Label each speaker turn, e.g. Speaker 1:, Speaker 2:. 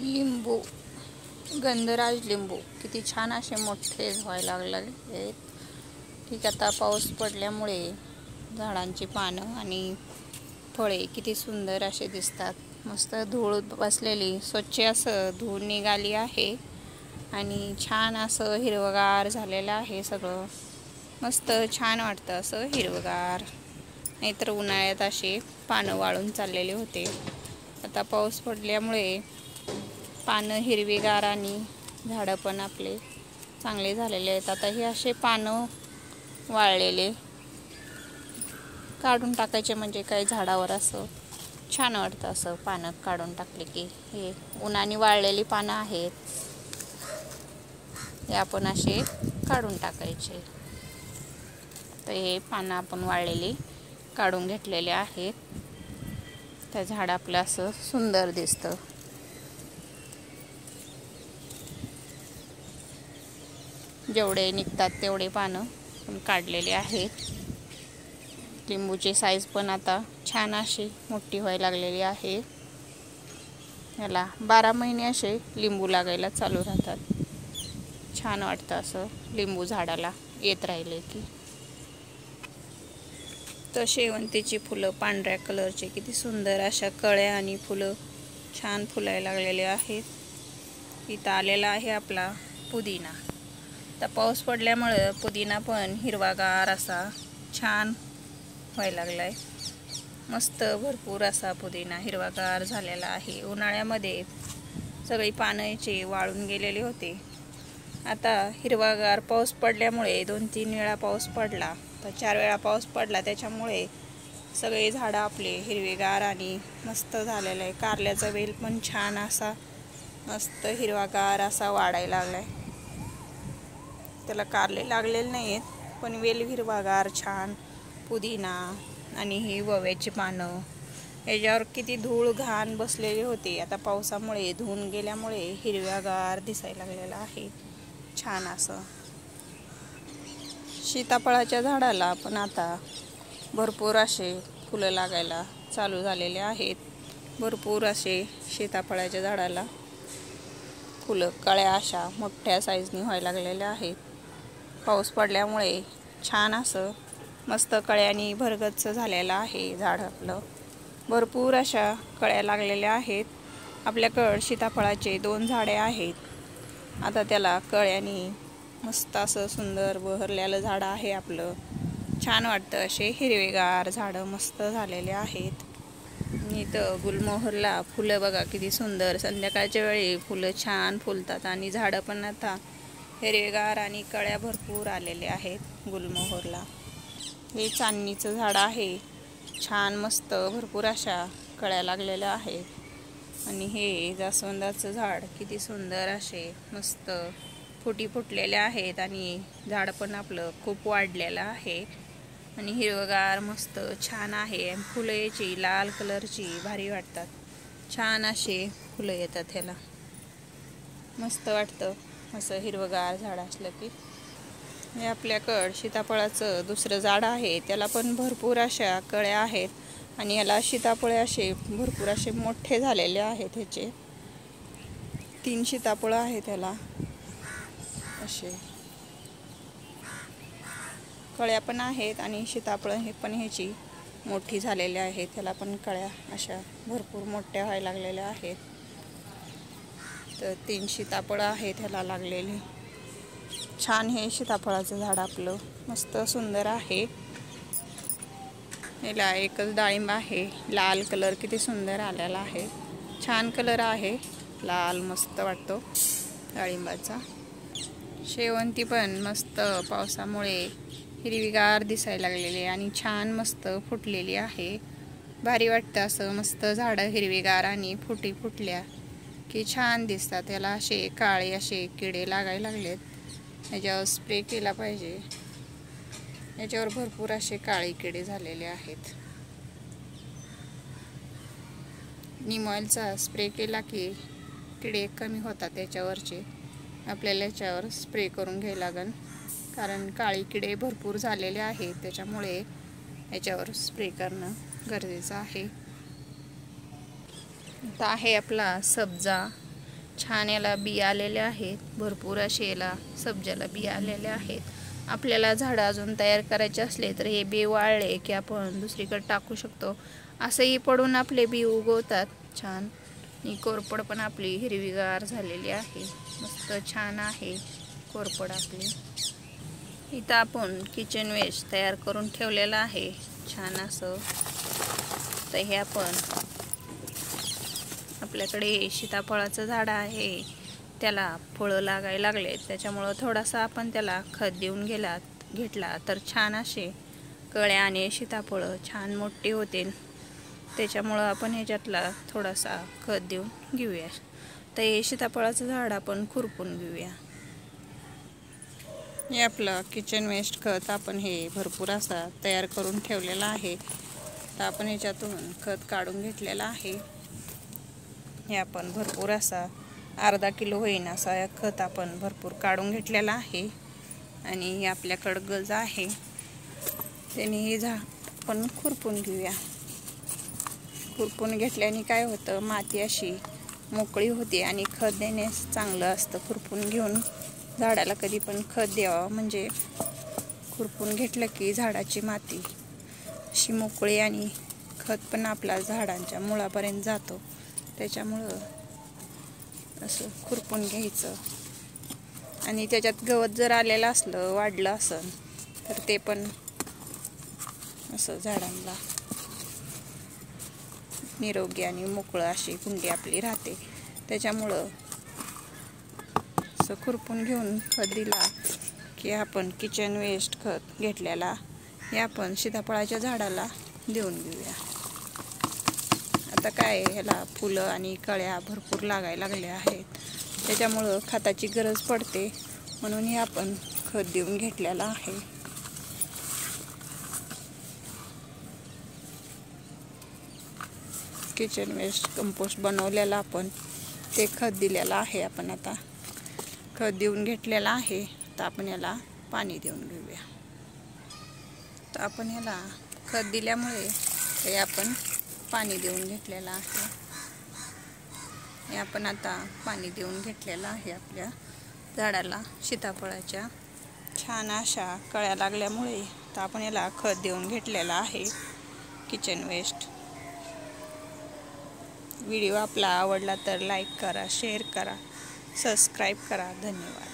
Speaker 1: लिंबू, गंधराज लिंबू किती छान असे मोठे व्हायला लागले. ठीक, आता पाऊस पडल्यामुळे झाडांची पानं आणि फळे किती सुंदर असे दिसतात. मस्त धूळ बसलेली स्वच्छ असं धूळ निघाली आहे आणि छान असं हिरवगार झालेलं आहे. सगळं मस्त छान वाटतं असं हिरवगार. नाहीतर उन्हाळ्यात असे पानं वाळून चाललेले होते. आता पाऊस पडल्यामुळे पानं हिरवीगार आणि झाडं पण आपले चांगले झालेले आहेत. आता हे असे पानं वाळलेले काढून टाकायचे म्हणजे काही झाडावर असं छान वाटतं. असं पानं काढून टाकले की हे उन्हाने वाळलेली पानं आहेत, हे आपण असे काढून टाकायचे. तर हे पानं आपण वाळलेली काढून घेतलेले आहेत. त्या झाड आपलं असं सुंदर दिसतं. जेवढे निघतात तेवढे पानं पण काढलेले आहेत. लिंबूची साईज पण आता छान अशी मोठी व्हायला लागलेली आहे. याला 12 महिने असे लिंबू लागायला चालू राहतात. छान वाटतं असं लिंबू झाडाला येत राहिले की. तर शेवंतीची फुलं पांढऱ्या कलरचे किती सुंदर अशा कळ्या आणि फुलं छान फुलायला लागलेले आहेत. इथं आलेला आहे आपला पुदिना. तर पाऊस पडल्यामुळं पुदिना पण हिरवागार असा छान व्हायला लागलाय. मस्त भरपूर असा पुदिना हिरवागार झालेला आहे. उन्हाळ्यामध्ये सगळी पानं याची वाळून गेलेले होते. आता हिरवागार पाऊस पडल्यामुळे 2-3 वेळा पाऊस पडला, तर 4 वेळा पाऊस पडला, त्याच्यामुळे सगळे झाडं आपले हिरवेगार आणि मस्त झालेलं आहे. कारल्याचा वेल पण छान असा मस्त हिरवागार असा वाढायला लागलाय. त्याला कारले लागलेले नाहीत, पण वेल हिरवागार छान. पुदिना आणि ही वव्याची पानं, याच्यावर किती धूळ घाण बसलेली होती. आता पावसामुळे धुवून गेल्यामुळे हिरव्यागार दिसायला लागलेला आहे छान असं. सीताफळाच्या झाडाला पण आता भरपूर असे फुलं लागायला चालू झालेले आहेत. भरपूर असे सीताफळाच्या झाडाला फुलं कळ्या अशा मोठ्या साईजनी व्हायला लागलेल्या आहेत. पाऊस पडल्यामुळे छान असं मस्त कळ्यांनी भरगच्च झालेलं आहे झाड आपलं. भरपूर अशा कळ्या लागलेल्या आहेत. आपल्याकडं सीताफळाचे 2 झाडे आहेत. आता त्याला कळ्यांनी मस्त असं सुंदर बहरलेलं झाड आहे आपलं. छान वाटतं. असे हिरवेगार झाडं मस्त झालेले आहेत. इथं गुलमोहरला फुलं बघा किती सुंदर. संध्याकाळच्या वेळी फुलं छान फुलतात आणि झाडं पण आता हिरवेगार आणि कळ्या भरपूर आलेले आहेत गुलमोहरला. हे चांदणीचं झाड आहे. छान मस्त भरपूर अशा कळ्या लागलेल्या आहेत. आणि हे जास्वंदाचं झाड किती सुंदर असे मस्त फुटी फुटलेले आहेत आणि झाड पण आपलं खूप वाढलेलं आहे आणि हिरवगार मस्त छान आहे. फुलं याची लाल कलरची भारी वाटतात. छान असे फुलं येतात ह्याला. मस्त वाटतं असं हिरवगार झाड असलं की. हे आपल्याकडं सीताफळाचं दुसरं झाड आहे. त्याला पण भरपूर अशा कळ्या आहेत आणि याला सीताफळे असे भरपूर असे मोठे झालेले आहेत. ह्याचे 3 सीताफळं आहेत त्याला. असे कळ्या पण आहेत आणि सीताफळं हे पण ह्याची मोठी झालेली आहेत. त्याला पण कळ्या अशा भरपूर मोठ्या व्हायला लागलेल्या आहेत. तर 3 सीताफळं आहेत ह्याला लागलेली. छान हे सीताफळाचं झाड आपलं मस्त सुंदर आहे. याला एकच डाळिंब आहे. लाल कलर किती सुंदर आलेला आहे. छान कलर आहे लाल, मस्त वाटतो डाळिंबाचा. शेवंती पण मस्त पावसामुळे हिरवीगार दिसायला लागलेली आणि छान मस्त फुटलेली आहे. भारी वाटतं असं मस्त झाडं हिरवीगार आणि फुटी फुटल्या की छान दिसतात. याला असे काळे असे किडे लागायला लागलेत. याच्यावर स्प्रे केला पाहिजे. याच्यावर भरपूर असे काळे किडे झालेले आहेत. नीम ऑइलचा स्प्रे केला की किडे कमी होतात त्याच्यावरचे. आपल्याला याच्यावर स्प्रे करून घ्यायला लागेल, कारण काळी किडे भरपूर झालेले आहेत. त्याच्यामुळे याच्यावर स्प्रे करणं गरजेचं आहे. आता आहे आपला सब्जा. छान याला बिया आलेल्या आहेत, भरपूर असे याला सब्जाला बिया आलेल्या आहेत. आपल्याला झाडं अजून तयार करायचे असले तर हे बी वाळले की आपण दुसरीकडे टाकू शकतो. असंही पडून आपले बी उगवतात छान. आणि कोरपड पण आपली हिरवीगार झालेली आहे, मस्त छान आहे कोरपड आपली. इथं आपण किचन वेस्ट तयार करून ठेवलेलं आहे छान असं. तर हे आपण आपल्याकडे सीताफळाचं झाड आहे, त्याला फळं लागायला लागले, त्याच्यामुळं थोडासा आपण त्याला खत देऊन घेतला तर छान असे कळ्या आणि सीताफळं छान मोठे होतील. त्याच्यामुळं आपण ह्याच्यातला थोडासा खत देऊन घेऊया. तर हे सीताफळाचं झाड आपण खुरपून घेऊया. हे आपलं किचन वेस्ट खत आपण हे भरपूर असा तयार करून ठेवलेला आहे. तर आपण ह्याच्यातून खत काढून घेतलेला आहे. हे आपण भरपूर असा अर्धा किलो होईन असा खत आपण भरपूर काढून घेतलेला आहे. आणि आपल्याकडं गज आहे, त्याने हे झाड आपण खुरपून घेऊया. खुरपून घेतल्याने काय होतं, माती अशी मोकळी होते आणि खत देण्यास चांगलं असतं. खुरपून घेऊन झाडाला कधी पण खत द्यावं, म्हणजे खुरपून घेतलं की झाडाची माती अशी मोकळी आणि खत पण आपला झाडांच्या मुळापर्यंत जातो. त्याच्यामुळं असं खुरपून घ्यायचं. आणि त्याच्यात गवत जर आलेलं असलं, वाढलं असेल तर ते पण असं झाडांना निरोगी आणि मोकळं अशी कुंडी आपली राहते. त्याच्यामुळं असं खुरपून घेऊन खत दिला की आपण किचन वेस्ट खत घेतलेला हे आपण सीताफळाच्या झाडाला देऊन घेऊया. आता काय ह्याला फुलं आणि कळ्या भरपूर लागायला लागल्या आहेत, त्याच्यामुळं खताची गरज पडते, म्हणून हे आपण खत देऊन घेतलेलं आहे. किचन वेस्ट कंपोस्ट बनवलेला आपण ते खत दिलेलं आहे. आपण आता खत देऊन घेतलेलं आहे. तर आपण याला पाणी देऊन घेऊया. तर आपण ह्याला खत दिल्यामुळे ते आपण पाणी देऊन घेतलेलं आहे. हे आपण आता पाणी देऊन घेतलेलं आहे आपल्या झाडाला सीताफळाच्या. छान अशा कळ्या लागल्यामुळे तर आपण याला खत देऊन घेतलेलं आहे किचन वेस्ट. व्हिडिओ आपला आवडला तर लाईक करा, शेअर करा, सबस्क्राईब करा. धन्यवाद.